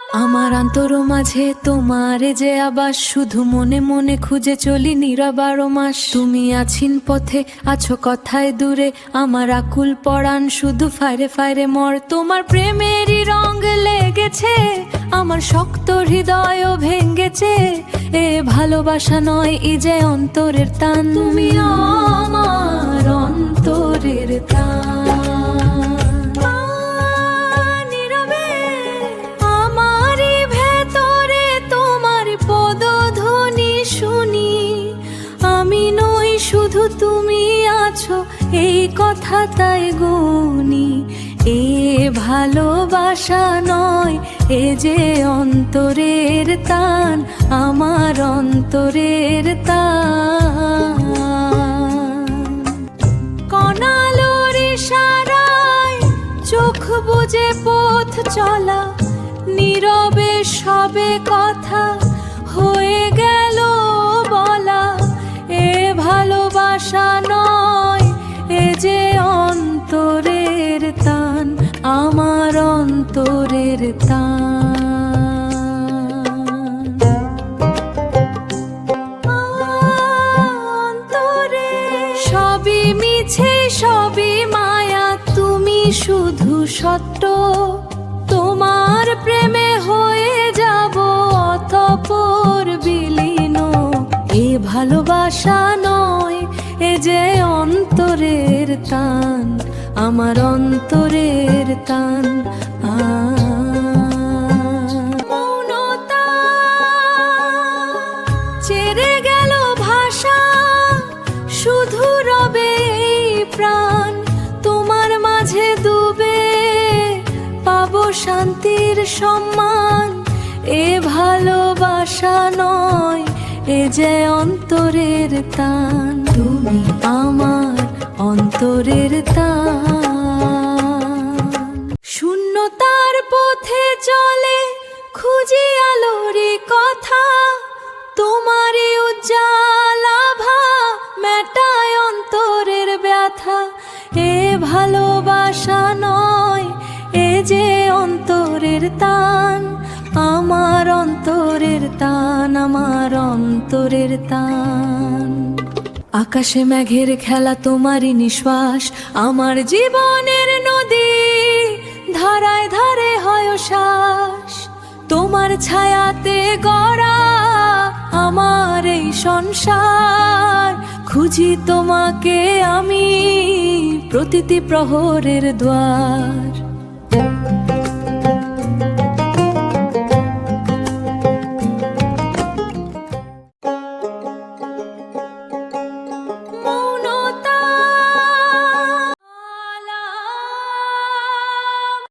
আমার অন্তর মাঝে তোমার যে আবাস, শুধু মনে মনে খুঁজে চলি নিরবার মাস। তুমি আছিন পথে, আছো কথায় দূরে, আমার আকুল পরাণ শুধু ফায়রে ফায়রে মর। তোমার প্রেমেরই রং লেগেছে, আমার শক্ত হৃদয়ও ভেঙ্গেছে। এ ভালোবাসা নয়, ই যে অন্তরের টান। তুমি আমার অন্তরের টান। শুধু তুমি আছো এই কথা তাই গুনি। এ ভালোবাসা নয়, এ যে অন্তরের টান, আমার অন্তরের টান। কনালোর ইশারায় চোখ বুজে পথ চলা, নীরবে সবে কথা হয়ে গেল বলা। এ ভালোবাসা নয়, এ যে অন্তরের টান, আমার অন্তরের টান। অন্তরে সবই মিছে, সবই মায়া, তুমি শুধু সত্য। তোমার প্রেমে হয়ে যাব অতঃপর বিলীন। এ ভালোবাসা নয়, এ যে অন্তরের টান, আমার অন্তরের টান। মৌনতা চেরে গেল ভাষা, শুধু রবে এই প্রাণ। তোমার মাঝে ডুবে পাবো শান্তির সম্মান। এ ভালোবাসা নয়, এ যে অন্তরের টান। তুমি আমার অন্তরের টান। শূন্যতার পথে চলে খুঁজি আলোর কথা, তোমারই উজ্জ্বল আভা মেটায় অন্তরের ব্যথা। এ ভালোবাসা নয়, এ যে অন্তরের টান, আমার অন্তরের টান, আমার অন্তরের টান। আকাশে মেঘের খেলা, তোমারই নিঃশ্বাস আমার জীবনের নদী। ধারায় ধারে হয় শ্বাস, তোমার ছায়াতে গড়া আমার এই সংসার। খুঁজি তোমাকে আমি প্রতিটি প্রহরের দ্বার।